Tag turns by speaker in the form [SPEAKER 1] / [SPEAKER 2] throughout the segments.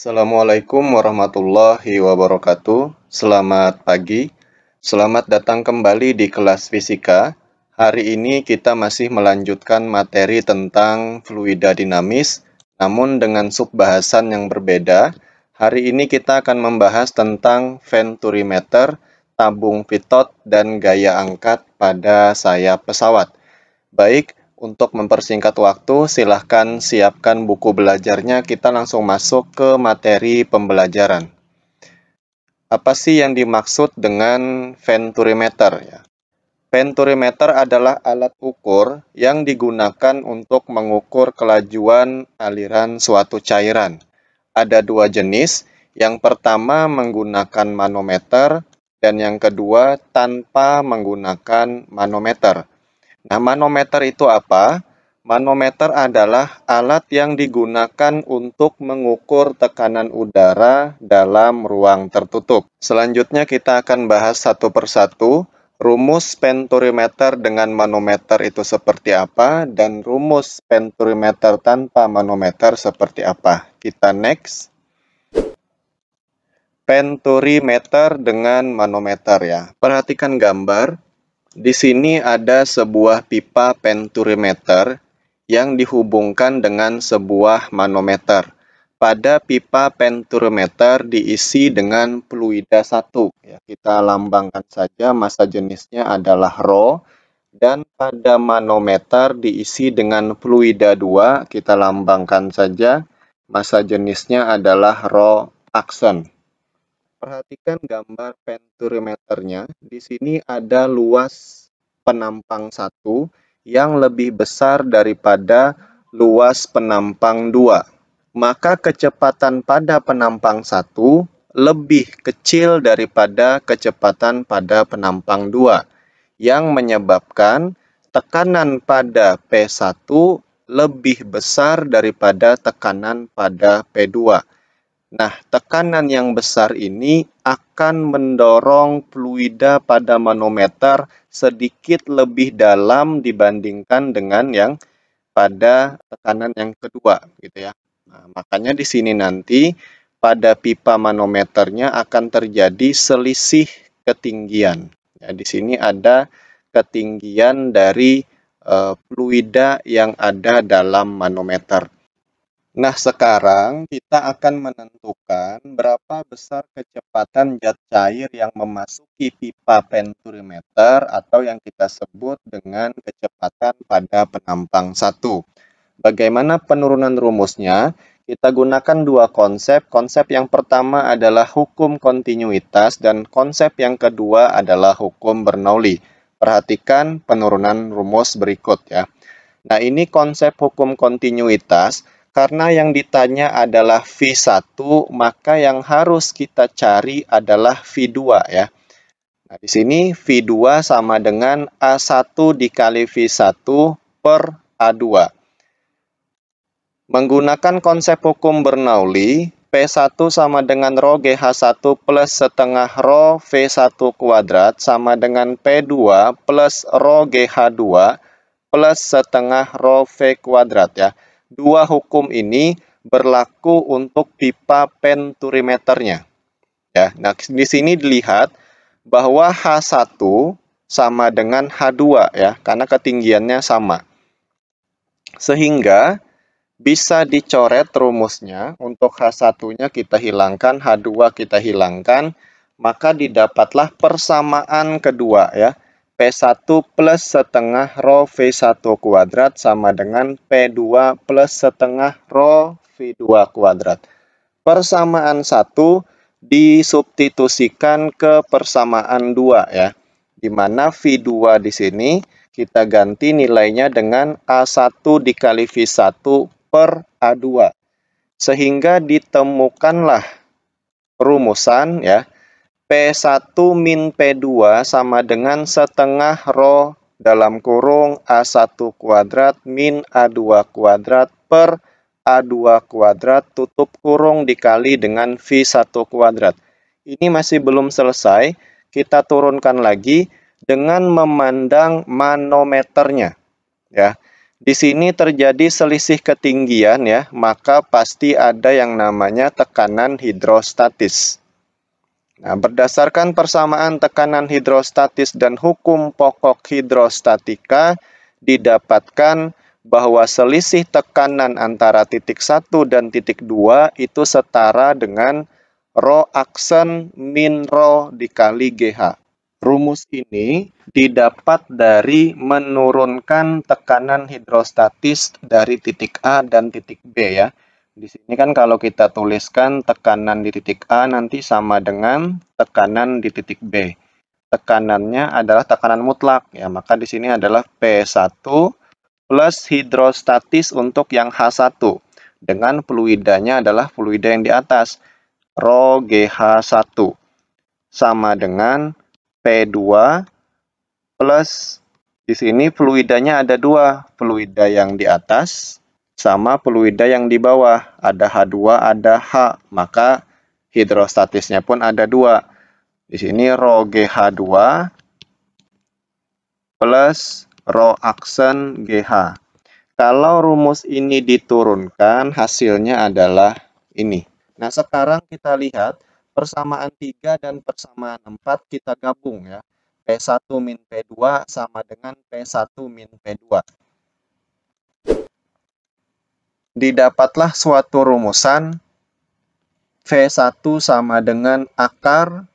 [SPEAKER 1] Assalamualaikum warahmatullahi wabarakatuh. Selamat pagi. Selamat datang kembali di kelas fisika. Hari ini kita masih melanjutkan materi tentang fluida dinamis, namun dengan subbahasan yang berbeda. Hari ini kita akan membahas tentang venturimeter, tabung pitot, dan gaya angkat pada sayap pesawat. Baik, untuk mempersingkat waktu, silahkan siapkan buku belajarnya. Kita langsung masuk ke materi pembelajaran. Apa sih yang dimaksud dengan venturimeter? Ya? Venturimeter adalah alat ukur yang digunakan untuk mengukur kelajuan aliran suatu cairan. Ada dua jenis. Yang pertama menggunakan manometer dan yang kedua tanpa menggunakan manometer. Nah, manometer itu apa? Manometer adalah alat yang digunakan untuk mengukur tekanan udara dalam ruang tertutup. Selanjutnya kita akan bahas satu persatu. Rumus venturimeter dengan manometer itu seperti apa dan rumus venturimeter tanpa manometer seperti apa. Kita next. Venturimeter dengan manometer ya. Perhatikan gambar. Di sini ada sebuah pipa venturimeter yang dihubungkan dengan sebuah manometer. Pada pipa venturimeter diisi dengan fluida 1. Ya, kita lambangkan saja massa jenisnya adalah Rho. Dan pada manometer diisi dengan fluida 2. Kita lambangkan saja massa jenisnya adalah Rho aksen. Perhatikan gambar venturimeternya. Di sini ada luas penampang 1 yang lebih besar daripada luas penampang 2. Maka kecepatan pada penampang 1 lebih kecil daripada kecepatan pada penampang 2, yang menyebabkan tekanan pada P1 lebih besar daripada tekanan pada P2. Nah, tekanan yang besar ini akan mendorong fluida pada manometer sedikit lebih dalam dibandingkan dengan yang pada tekanan yang kedua, gitu ya. Nah, makanya di sini nanti pada pipa manometernya akan terjadi selisih ketinggian. Ya, di sini ada ketinggian dari fluida yang ada dalam manometer. Nah, sekarang kita akan menentukan berapa besar kecepatan zat cair yang memasuki pipa venturimeter atau yang kita sebut dengan kecepatan pada penampang 1. Bagaimana penurunan rumusnya? Kita gunakan dua konsep. Konsep yang pertama adalah hukum kontinuitas dan konsep yang kedua adalah hukum Bernoulli. Perhatikan penurunan rumus berikut ya. Nah, ini konsep hukum kontinuitas. Karena yang ditanya adalah V1, maka yang harus kita cari adalah V2 ya. Nah, di sini V2 sama dengan A1 dikali V1 per A2. Menggunakan konsep hukum Bernoulli, P1 sama dengan Rho GH1 plus setengah Rho V1 kuadrat sama dengan P2 plus Rho GH2 plus setengah Rho V kuadrat ya. Dua hukum ini berlaku untuk pipa venturimeternya. Ya, nah di sini dilihat bahwa H1 sama dengan H2 ya, karena ketinggiannya sama. Sehingga bisa dicoret rumusnya. Untuk H1-nya kita hilangkan, H2 kita hilangkan, maka didapatlah persamaan kedua ya. P1 plus setengah Rho V1 kuadrat sama dengan P2 plus setengah Rho V2 kuadrat. Persamaan 1 disubstitusikan ke persamaan 2 ya. Di mana V2 di sini kita ganti nilainya dengan A1 dikali V1 per A2. Sehingga ditemukanlah rumusan ya. P1 min P2 sama dengan setengah Rho dalam kurung A1 kuadrat min A2 kuadrat per A2 kuadrat tutup kurung dikali dengan V1 kuadrat. Ini masih belum selesai, kita turunkan lagi dengan memandang manometernya. Ya. Di sini terjadi selisih ketinggian ya, maka pasti ada yang namanya tekanan hidrostatis. Nah, berdasarkan persamaan tekanan hidrostatis dan hukum pokok hidrostatika, didapatkan bahwa selisih tekanan antara titik 1 dan titik 2 itu setara dengan rho aksen min rho dikali GH. Rumus ini didapat dari menurunkan tekanan hidrostatis dari titik A dan titik B ya. Di sini kan kalau kita tuliskan tekanan di titik A nanti sama dengan tekanan di titik B. Tekanannya adalah tekanan mutlak ya, maka di sini adalah P1 plus hidrostatis untuk yang H1 dengan fluidanya adalah fluida yang di atas rho GH1 sama dengan P2 plus di sini fluidanya ada dua, fluida yang di atas sama fluida yang di bawah, ada H2, ada H, maka hidrostatisnya pun ada dua. Di sini rho GH2 plus rho aksen GH. Kalau rumus ini diturunkan, hasilnya adalah ini. Nah, sekarang kita lihat persamaan 3 dan persamaan 4 kita gabung ya. P1 min P2 sama dengan P1 min P2. Didapatlah suatu rumusan V1 sama dengan akar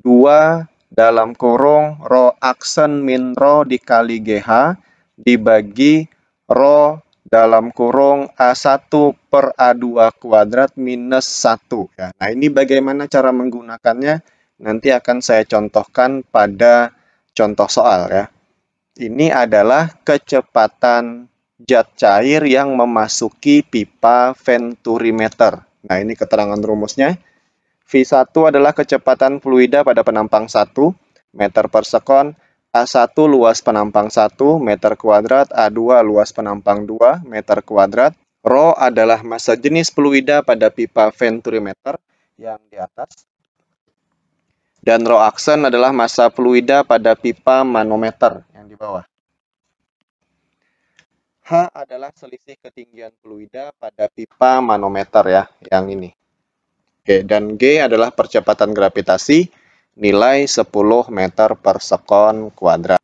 [SPEAKER 1] 2 dalam kurung rho aksen min rho dikali GH dibagi rho dalam kurung A1 per A2 kuadrat minus 1. Ya. Nah, ini bagaimana cara menggunakannya? Nanti akan saya contohkan pada contoh soal ya. Ini adalah kecepatan zat cair yang memasuki pipa venturimeter. Nah, ini keterangan rumusnya. V1 adalah kecepatan fluida pada penampang 1 meter per sekon. A1 luas penampang 1 meter kuadrat, A2 luas penampang 2 meter kuadrat. Rho adalah massa jenis fluida pada pipa venturimeter yang di atas. Dan rho aksen adalah massa fluida pada pipa manometer yang di bawah. H adalah selisih ketinggian fluida pada pipa manometer ya, yang ini. Oke, dan G adalah percepatan gravitasi nilai 10 meter per sekon kuadrat.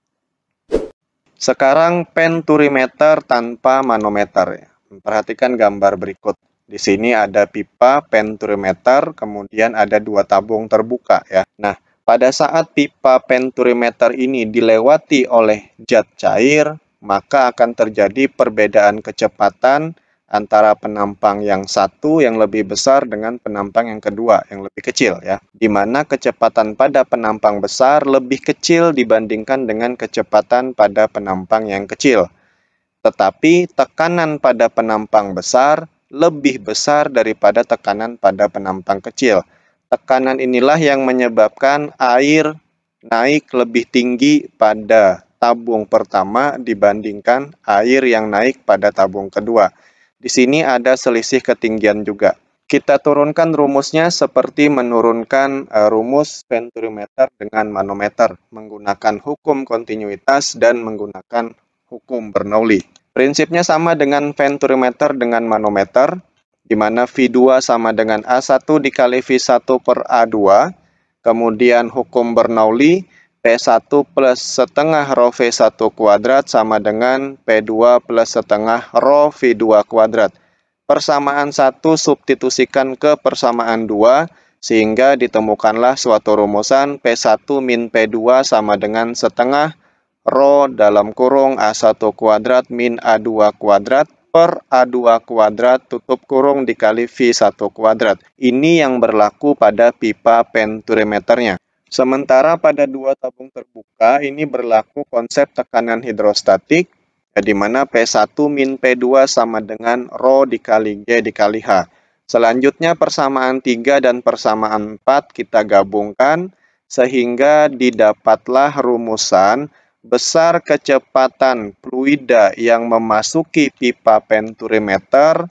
[SPEAKER 1] Sekarang penturimeter tanpa manometer ya. Perhatikan gambar berikut. Di sini ada pipa penturimeter, kemudian ada dua tabung terbuka ya. Nah, pada saat pipa penturimeter ini dilewati oleh zat cair, maka akan terjadi perbedaan kecepatan antara penampang yang satu yang lebih besar dengan penampang yang kedua yang lebih kecil ya. Di mana kecepatan pada penampang besar lebih kecil dibandingkan dengan kecepatan pada penampang yang kecil. Tetapi tekanan pada penampang besar lebih besar daripada tekanan pada penampang kecil. Tekanan inilah yang menyebabkan air naik lebih tinggi pada tabung pertama dibandingkan air yang naik pada tabung kedua. Di sini ada selisih ketinggian juga. Kita turunkan rumusnya seperti menurunkan rumus penturimeter dengan manometer menggunakan hukum kontinuitas dan menggunakan hukum Bernoulli. Prinsipnya sama dengan penturimeter dengan manometer, di mana V2 sama dengan A1 dikali V1 per A2. Kemudian hukum Bernoulli, P1 plus setengah rho V1 kuadrat sama dengan P2 plus setengah rho V2 kuadrat. Persamaan 1 substitusikan ke persamaan 2, sehingga ditemukanlah suatu rumusan P1 min P2 sama dengan setengah rho dalam kurung A1 kuadrat min A2 kuadrat per A2 kuadrat tutup kurung dikali V1 kuadrat. Ini yang berlaku pada pipa penturimeternya. Sementara pada dua tabung terbuka ini berlaku konsep tekanan hidrostatik, di mana P1 min P2 sama dengan rho dikali G dikali H. Selanjutnya persamaan 3 dan persamaan 4 kita gabungkan sehingga didapatlah rumusan besar kecepatan fluida yang memasuki pipa penturimeter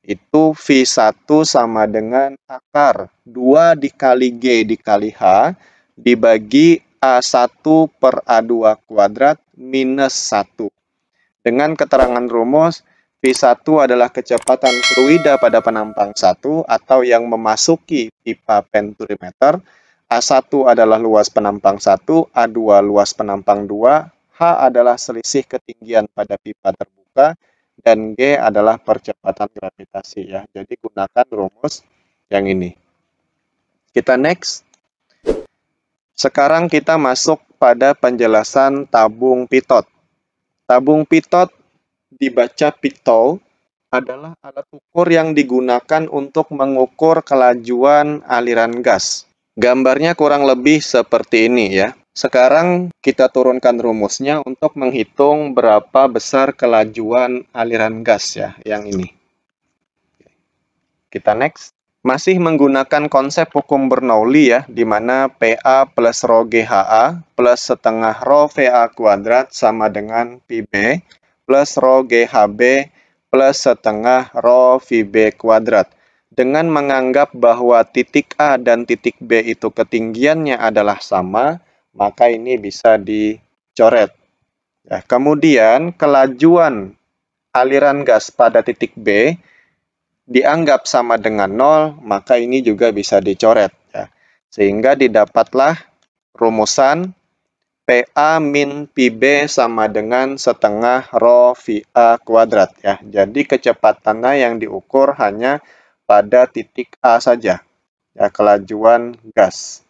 [SPEAKER 1] itu V1 sama dengan akar 2 dikali G dikali H dibagi A1 per A2 kuadrat minus 1. Dengan keterangan rumus, V1 adalah kecepatan fluida pada penampang 1 atau yang memasuki pipa penturimeter. A1 adalah luas penampang 1, A2 luas penampang 2, H adalah selisih ketinggian pada pipa terbuka, dan G adalah percepatan gravitasi ya. Jadi gunakan rumus yang ini. Kita next. Sekarang kita masuk pada penjelasan tabung pitot. Tabung pitot dibaca pitol adalah alat ukur yang digunakan untuk mengukur kelajuan aliran gas. Gambarnya kurang lebih seperti ini ya. Sekarang kita turunkan rumusnya untuk menghitung berapa besar kelajuan aliran gas ya, yang ini. Kita next. Masih menggunakan konsep hukum Bernoulli ya, di mana PA plus Rho GHA plus setengah Rho VA kuadrat sama dengan PB plus Rho GHB plus setengah Rho VB kuadrat. Dengan menganggap bahwa titik A dan titik B itu ketinggiannya adalah sama, maka ini bisa dicoret. Ya, kemudian kelajuan aliran gas pada titik B dianggap sama dengan 0, maka ini juga bisa dicoret. Ya. Sehingga didapatlah rumusan PA min PB sama dengan setengah Rho VA kuadrat. Ya. Jadi kecepatannya yang diukur hanya pada titik A saja, ya, kelajuan gas.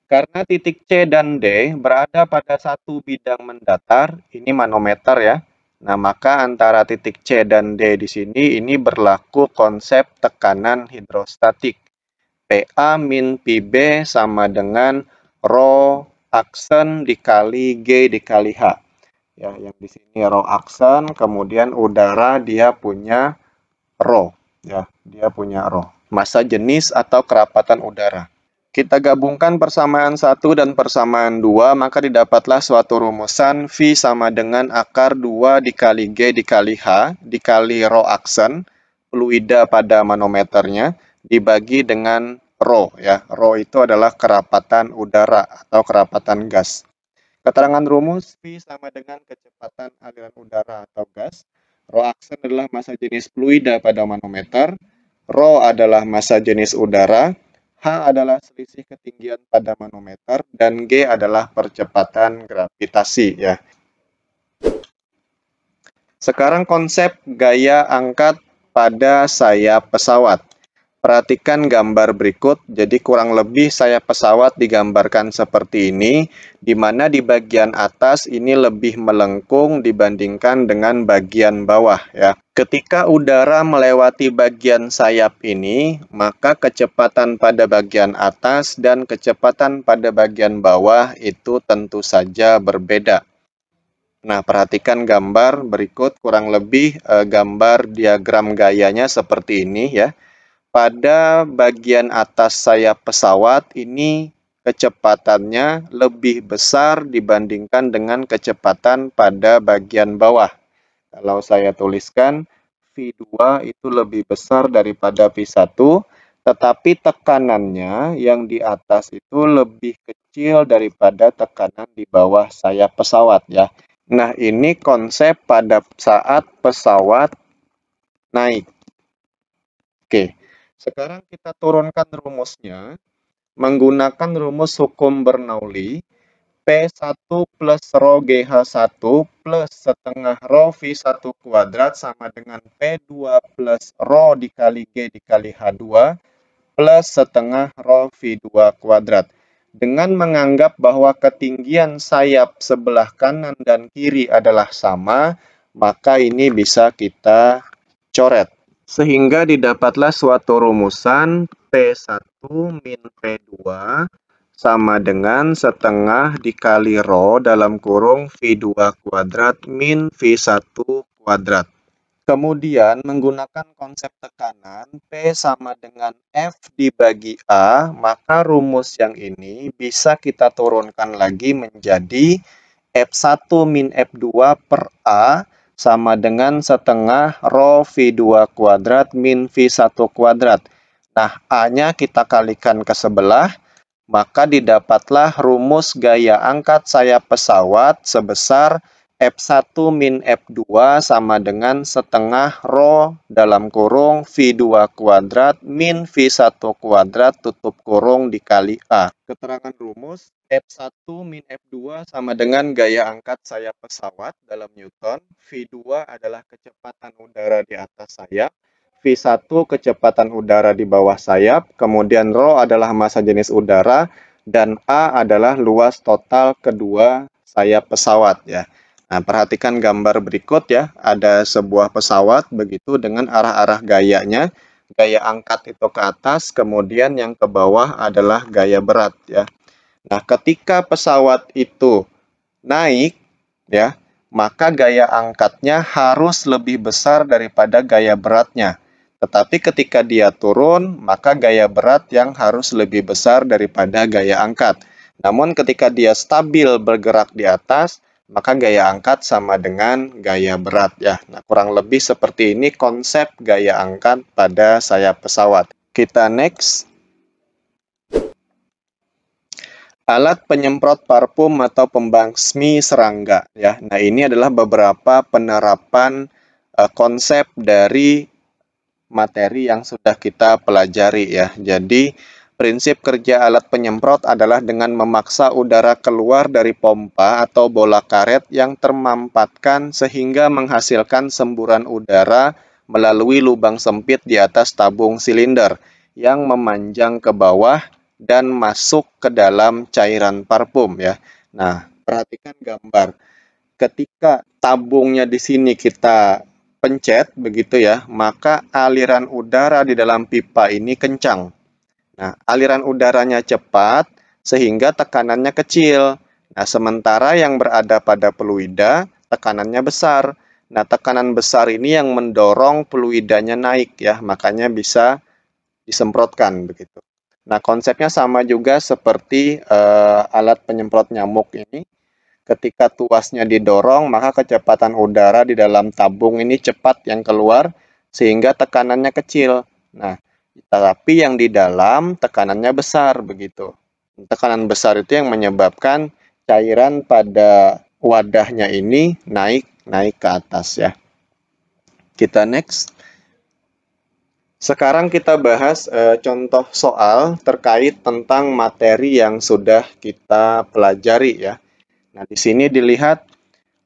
[SPEAKER 1] Karena titik C dan D berada pada satu bidang mendatar, ini manometer ya. Nah, maka antara titik C dan D di sini ini berlaku konsep tekanan hidrostatik. PA min PB sama dengan Rho aksen dikali G dikali H. Ya, yang di sini Rho aksen, kemudian udara dia punya Rho. Ya, dia punya Rho. Massa jenis atau kerapatan udara. Kita gabungkan persamaan 1 dan persamaan 2, maka didapatlah suatu rumusan V sama dengan akar 2 dikali G dikali H dikali Rho aksen, fluida pada manometernya, dibagi dengan Rho. Ya. Rho itu adalah kerapatan udara atau kerapatan gas. Keterangan rumus V sama dengan kecepatan aliran udara atau gas. Rho aksen adalah massa jenis fluida pada manometer. Rho adalah massa jenis udara. H adalah selisih ketinggian pada manometer dan G adalah percepatan gravitasi ya. Sekarang konsep gaya angkat pada sayap pesawat. Perhatikan gambar berikut. Jadi kurang lebih sayap pesawat digambarkan seperti ini, di mana di bagian atas ini lebih melengkung dibandingkan dengan bagian bawah ya. Ketika udara melewati bagian sayap ini, maka kecepatan pada bagian atas dan kecepatan pada bagian bawah itu tentu saja berbeda. Nah, perhatikan gambar berikut, kurang lebih gambar diagram gayanya seperti ini ya. Pada bagian atas sayap pesawat ini kecepatannya lebih besar dibandingkan dengan kecepatan pada bagian bawah. Kalau saya tuliskan V2 itu lebih besar daripada V1, tetapi tekanannya yang di atas itu lebih kecil daripada tekanan di bawah sayap pesawat ya. Nah, ini konsep pada saat pesawat naik. Oke. Sekarang kita turunkan rumusnya menggunakan rumus hukum Bernoulli. P1 plus Rho GH1 plus setengah Rho V1 kuadrat sama dengan P2 plus Rho dikali G dikali H2 plus setengah Rho V2 kuadrat. Dengan menganggap bahwa ketinggian sayap sebelah kanan dan kiri adalah sama, maka ini bisa kita coret. Sehingga didapatlah suatu rumusan P1 min P2 sama dengan setengah dikali Rho dalam kurung V2 kuadrat min V1 kuadrat. Kemudian menggunakan konsep tekanan P sama dengan F dibagi A, maka rumus yang ini bisa kita turunkan lagi menjadi F1 min F2 per A sama dengan setengah Rho V2 kuadrat min V1 kuadrat. Nah, A-nya kita kalikan ke sebelah, maka didapatlah rumus gaya angkat sayap pesawat sebesar F1 min F2 sama dengan setengah rho dalam kurung V2 kuadrat min V1 kuadrat tutup kurung dikali A. Keterangan rumus, F1 min F2 sama dengan gaya angkat sayap pesawat dalam Newton. V2 adalah kecepatan udara di atas sayap. V1 kecepatan udara di bawah sayap. Kemudian rho adalah massa jenis udara. Dan A adalah luas total kedua sayap pesawat ya. Nah, perhatikan gambar berikut ya. Ada sebuah pesawat begitu dengan arah-arah gayanya. Gaya angkat itu ke atas, kemudian yang ke bawah adalah gaya berat ya. Nah, ketika pesawat itu naik ya, maka gaya angkatnya harus lebih besar daripada gaya beratnya. Tetapi ketika dia turun, maka gaya berat yang harus lebih besar daripada gaya angkat. Namun ketika dia stabil bergerak di atas, maka gaya angkat sama dengan gaya berat ya. Nah, kurang lebih seperti ini konsep gaya angkat pada sayap pesawat. Kita next. Alat penyemprot parfum atau pembasmi serangga ya. Nah, ini adalah beberapa penerapan konsep dari materi yang sudah kita pelajari ya. Jadi, prinsip kerja alat penyemprot adalah dengan memaksa udara keluar dari pompa atau bola karet yang termampatkan sehingga menghasilkan semburan udara melalui lubang sempit di atas tabung silinder yang memanjang ke bawah dan masuk ke dalam cairan parfum ya. Nah, perhatikan gambar. Ketika tabungnya di sini kita pencet begitu ya, maka aliran udara di dalam pipa ini kencang. Nah, aliran udaranya cepat sehingga tekanannya kecil. Nah, sementara yang berada pada fluida tekanannya besar. Nah, tekanan besar ini yang mendorong fluidanya naik ya, makanya bisa disemprotkan begitu. Nah, konsepnya sama juga seperti alat penyemprot nyamuk ini. Ketika tuasnya didorong, maka kecepatan udara di dalam tabung ini cepat yang keluar, sehingga tekanannya kecil. Nah, tapi yang di dalam tekanannya besar, begitu. Tekanan besar itu yang menyebabkan cairan pada wadahnya ini naik ke atas ya. Kita next. Sekarang kita bahas contoh soal terkait tentang materi yang sudah kita pelajari ya. Nah, di sini dilihat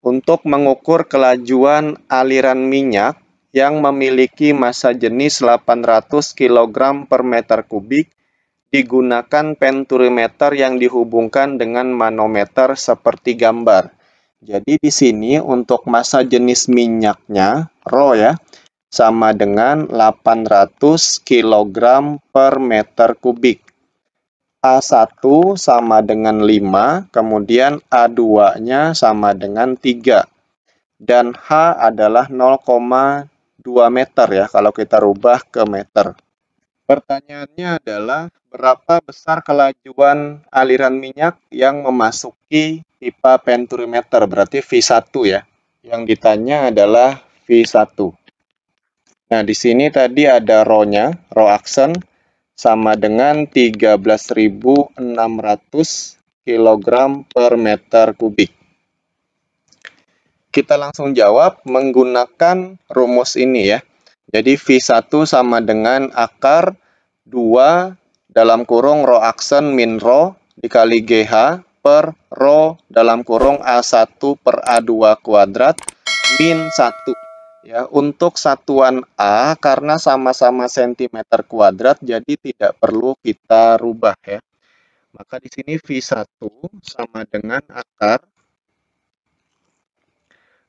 [SPEAKER 1] untuk mengukur kelajuan aliran minyak yang memiliki massa jenis 800 kg per meter kubik digunakan penturimeter yang dihubungkan dengan manometer seperti gambar. Jadi di sini untuk massa jenis minyaknya, rho ya, sama dengan 800 kg per meter kubik. A1 sama dengan 5, kemudian A2-nya sama dengan 3. Dan H adalah 0,2 meter ya, kalau kita rubah ke meter. Pertanyaannya adalah, berapa besar kelajuan aliran minyak yang memasuki pipa penturimeter, berarti V1 ya. Yang ditanya adalah V1. Nah, di sini tadi ada rho-nya, rho aksen, sama dengan 13.600 kg per meter kubik. Kita langsung jawab menggunakan rumus ini ya. Jadi V1 sama dengan akar 2 dalam kurung rho aksen min rho dikali GH per rho dalam kurung A1 per A2 kuadrat min 1. Ya, untuk satuan A karena sama-sama cm kuadrat jadi tidak perlu kita rubah ya. Maka di sini V1 sama dengan akar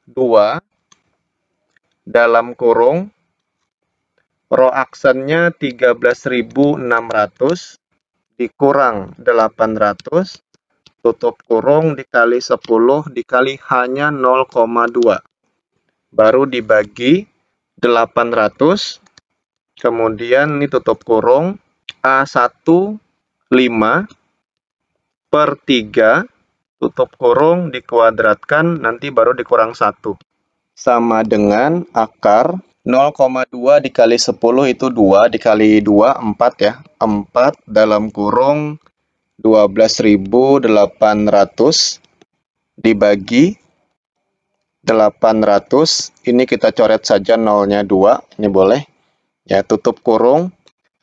[SPEAKER 1] 2 dalam kurung rho aksennya 13.600 dikurang 800 tutup kurung dikali 10 dikali hanya 0,2. Baru dibagi 800, kemudian ini tutup kurung, A1 5 per 3, tutup kurung dikuadratkan, nanti baru dikurang 1. Sama dengan akar 0,2 dikali 10 itu 2, dikali 2, 4 ya. 4 dalam kurung 12.800 dibagi 800. Ini kita coret saja nolnya 2. Ini boleh. Ya, tutup kurung.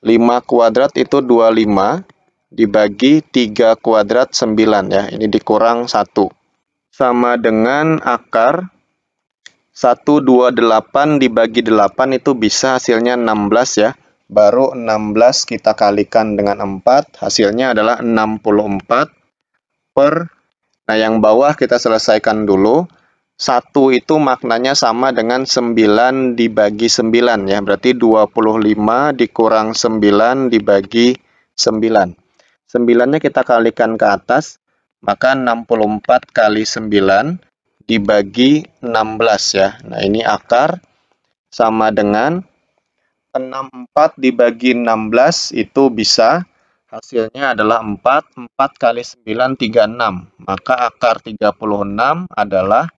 [SPEAKER 1] 5 kuadrat itu 25. Dibagi 3 kuadrat 9 ya. Ini dikurang 1. Sama dengan akar 128 dibagi 8 itu bisa hasilnya 16 ya. Baru 16 kita kalikan dengan 4. Hasilnya adalah 64 per. Nah, yang bawah kita selesaikan dulu. 1 itu maknanya sama dengan 9 dibagi 9 ya. Berarti 25 dikurang 9 dibagi 9. 9-nya kita kalikan ke atas. Maka 64 kali 9 dibagi 16 ya. Nah, ini akar sama dengan 64 dibagi 16 itu bisa. Hasilnya adalah 4. 4 kali 9, 36. Maka akar 36 adalah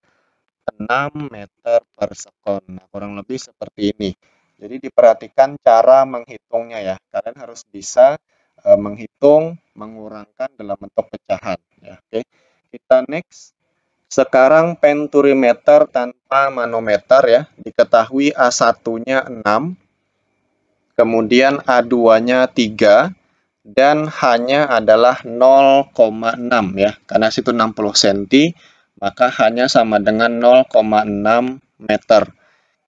[SPEAKER 1] 6 meter per sekon. Nah, kurang lebih seperti ini. Jadi diperhatikan cara menghitungnya ya. Kalian harus bisa menghitung, mengurangkan dalam bentuk pecahan. Ya, oke. Kita next. Sekarang penturimeter tanpa manometer ya. Diketahui A1-nya 6. Kemudian A2-nya 3. Dan H-nya adalah 0,6 ya. Karena situ 60 cm, maka H-nya sama dengan 0,6 meter.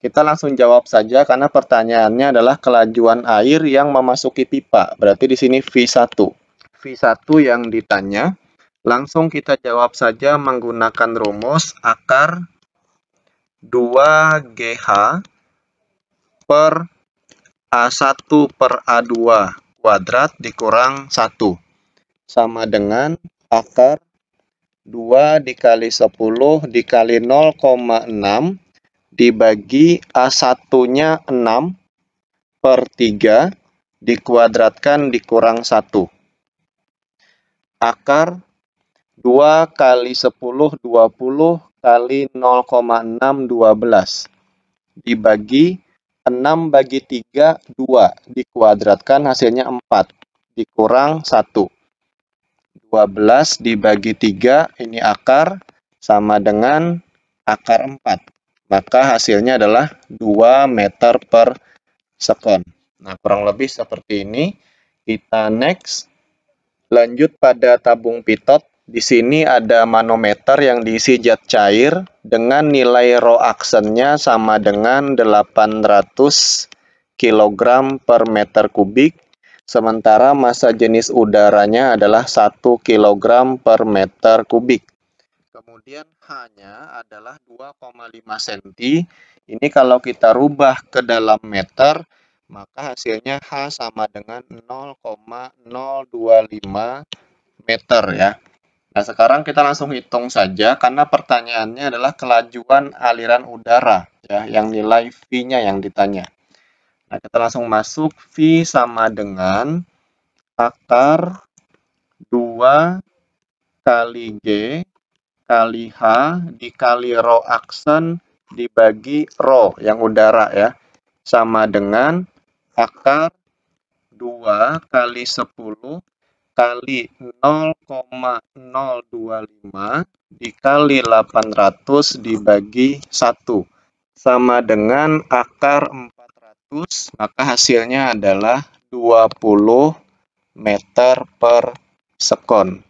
[SPEAKER 1] Kita langsung jawab saja karena pertanyaannya adalah kelajuan air yang memasuki pipa. Berarti di sini V1. V1 yang ditanya. Langsung kita jawab saja menggunakan rumus akar 2GH per A1 per A2 kuadrat dikurang 1. Sama dengan akar 2 dikali 10 dikali 0,6 dibagi A1-nya 6 per 3 dikuadratkan dikurang 1. Akar 2 kali 10, 20 kali 0,6, 12. Dibagi 6 bagi 3, 2. Dikuadratkan hasilnya 4. Dikurang 1. 12 dibagi 3, ini akar, sama dengan akar 4. Maka hasilnya adalah 2 meter per sekon. Nah, kurang lebih seperti ini. Kita next. Lanjut pada tabung pitot. Di sini ada manometer yang diisi zat cair dengan nilai Rho aksennya sama dengan 800 kg per meter kubik. Sementara massa jenis udaranya adalah 1 kg per meter kubik. Kemudian H-nya adalah 2,5 cm. Ini kalau kita rubah ke dalam meter, maka hasilnya H sama dengan 0,025 meter ya. Nah, sekarang kita langsung hitung saja karena pertanyaannya adalah kelajuan aliran udara ya, yang nilai V-nya yang ditanya. Nah, kita langsung masuk. V sama dengan akar 2 kali G kali H dikali Rho aksen dibagi Rho yang udara ya. Sama dengan akar 2 kali 10 kali 0,025 dikali 800 dibagi 1. Sama dengan akar 400, maka hasilnya adalah 20 meter per sekon.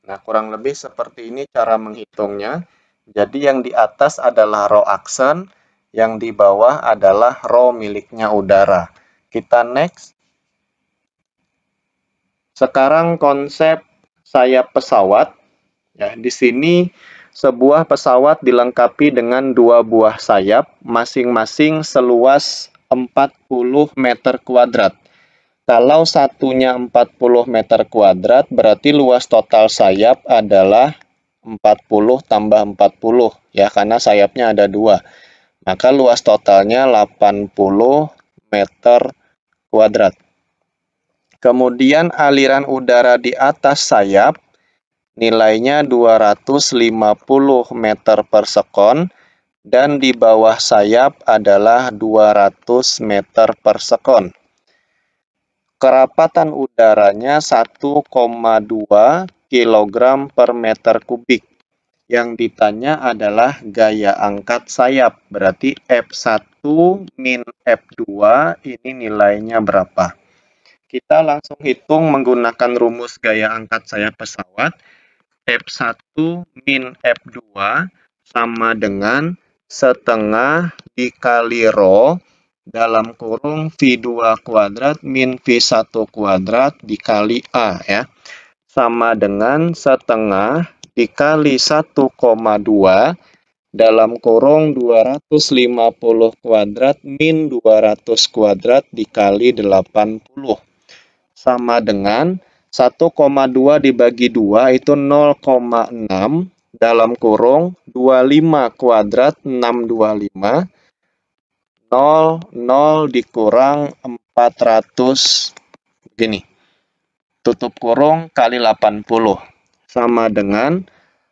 [SPEAKER 1] Nah, kurang lebih seperti ini cara menghitungnya. Jadi yang di atas adalah Rho aksen, yang di bawah adalah Rho miliknya udara. Kita next. Sekarang konsep sayap pesawat. Ya, di sini sebuah pesawat dilengkapi dengan 2 buah sayap, masing-masing seluas 40 meter kuadrat. Kalau satunya 40 meter kuadrat, berarti luas total sayap adalah 40 tambah 40, ya, karena sayapnya ada 2. Maka luas totalnya 80 meter kuadrat. Kemudian aliran udara di atas sayap nilainya 250 meter per sekon dan di bawah sayap adalah 200 meter per sekon. Kerapatan udaranya 1,2 kg per meter kubik. Yang ditanya adalah gaya angkat sayap. Berarti F1 min F2 ini nilainya berapa? Kita langsung hitung menggunakan rumus gaya angkat sayap pesawat. F1 min F2 sama dengan setengah dikali rho dalam kurung V2 kuadrat min V1 kuadrat dikali A ya. Sama dengan setengah dikali 1,2 dalam kurung 250 kuadrat min 200 kuadrat dikali 80. Sama dengan 1,2 dibagi 2 itu 0,6 dalam kurung 25 kuadrat 625 0 dikurang 400 begini. Tutup kurung kali 80 sama dengan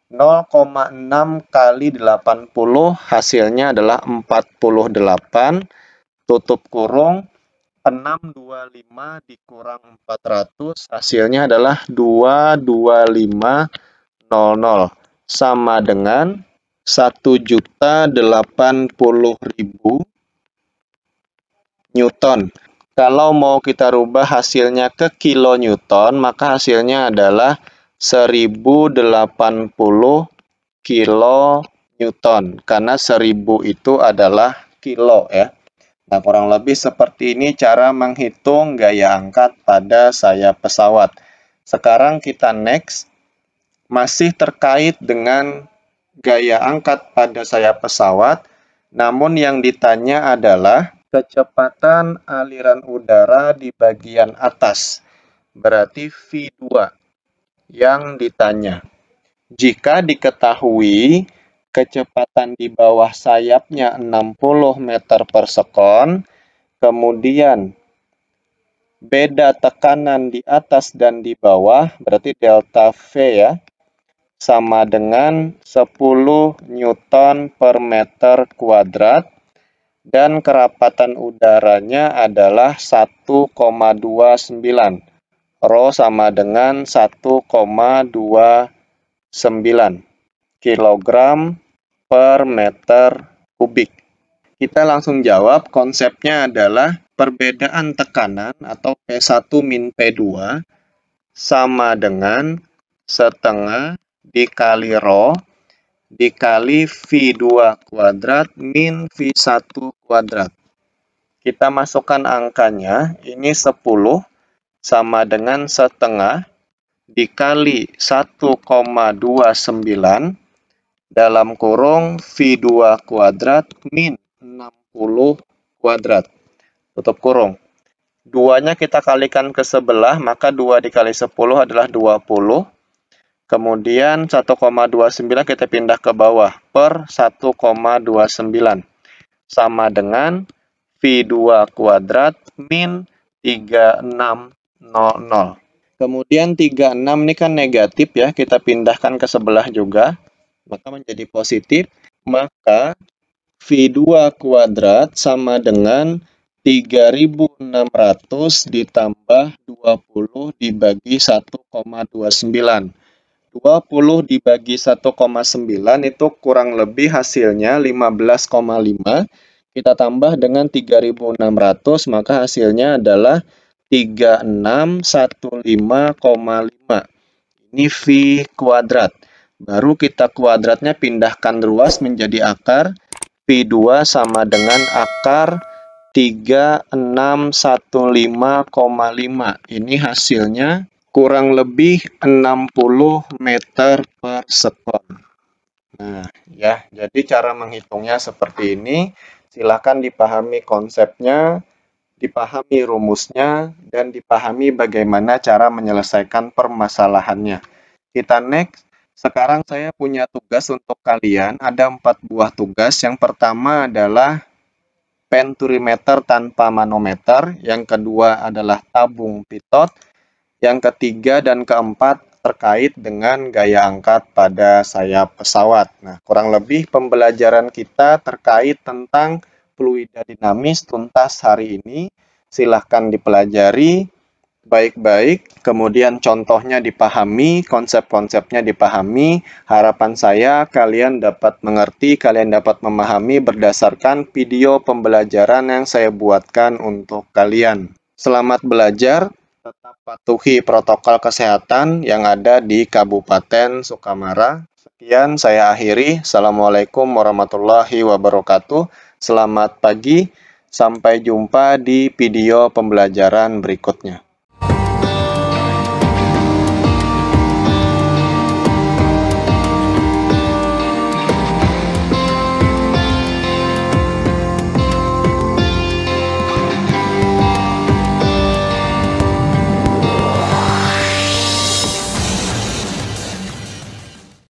[SPEAKER 1] 0,6 kali 80 hasilnya adalah 48 tutup kurung 625 dikurang 400 hasilnya adalah 22500 sama dengan 1.080.000 Newton. Kalau mau kita rubah hasilnya ke kilonewton, maka hasilnya adalah 1080 kilonewton. Karena 1000 itu adalah kilo ya. Nah, kurang lebih seperti ini cara menghitung gaya angkat pada sayap pesawat. Sekarang kita next. Masih terkait dengan gaya angkat pada sayap pesawat. Namun yang ditanya adalah kecepatan aliran udara di bagian atas, berarti V2 yang ditanya. Jika diketahui kecepatan di bawah sayapnya 60 meter per sekon, kemudian beda tekanan di atas dan di bawah, berarti delta V ya, sama dengan 10 Newton per meter kuadrat, dan kerapatan udaranya adalah 1,29. Rho sama dengan 1,29 kilogram per meter kubik. Kita langsung jawab, konsepnya adalah perbedaan tekanan atau P1 min P2 sama dengan setengah dikali Rho dikali V2 kuadrat min V1 kuadrat. Kita masukkan angkanya, ini 10 sama dengan setengah dikali 1,29 dalam kurung V2 kuadrat min 60 kuadrat. Tutup kurung. 2-nya kita kalikan ke sebelah, maka 2 dikali 10 adalah 20. Kemudian 1,29 kita pindah ke bawah per 1,29 sama dengan V2 kuadrat min 3600. Kemudian 36 ini kan negatif ya, kita pindahkan ke sebelah juga, maka menjadi positif. Maka V2 kuadrat sama dengan 3600 ditambah 20 dibagi 1,29. 20 dibagi 1,9 itu kurang lebih hasilnya 15,5. Kita tambah dengan 3600, maka hasilnya adalah 3615,5. Ini V kuadrat. Baru kita kuadratnya pindahkan ruas menjadi akar. V2 sama dengan akar 3615,5. Ini hasilnya kurang lebih 60 meter per sekon. Nah, ya, jadi cara menghitungnya seperti ini. Silakan dipahami konsepnya, dipahami rumusnya, dan dipahami bagaimana cara menyelesaikan permasalahannya. Kita next. Sekarang saya punya tugas untuk kalian. Ada 4 buah tugas. Yang pertama adalah penturimeter tanpa manometer. Yang kedua adalah tabung pitot. Yang ketiga dan keempat terkait dengan gaya angkat pada sayap pesawat. Nah, kurang lebih pembelajaran kita terkait tentang fluida dinamis tuntas hari ini. Silahkan dipelajari. baik-baik, kemudian contohnya dipahami, konsep-konsepnya dipahami. Harapan saya kalian dapat mengerti, kalian dapat memahami berdasarkan video pembelajaran yang saya buatkan untuk kalian. Selamat belajar, tetap patuhi protokol kesehatan yang ada di Kabupaten Sukamara. Sekian saya akhiri. Assalamualaikum warahmatullahi wabarakatuh. Selamat pagi, sampai jumpa di video pembelajaran berikutnya.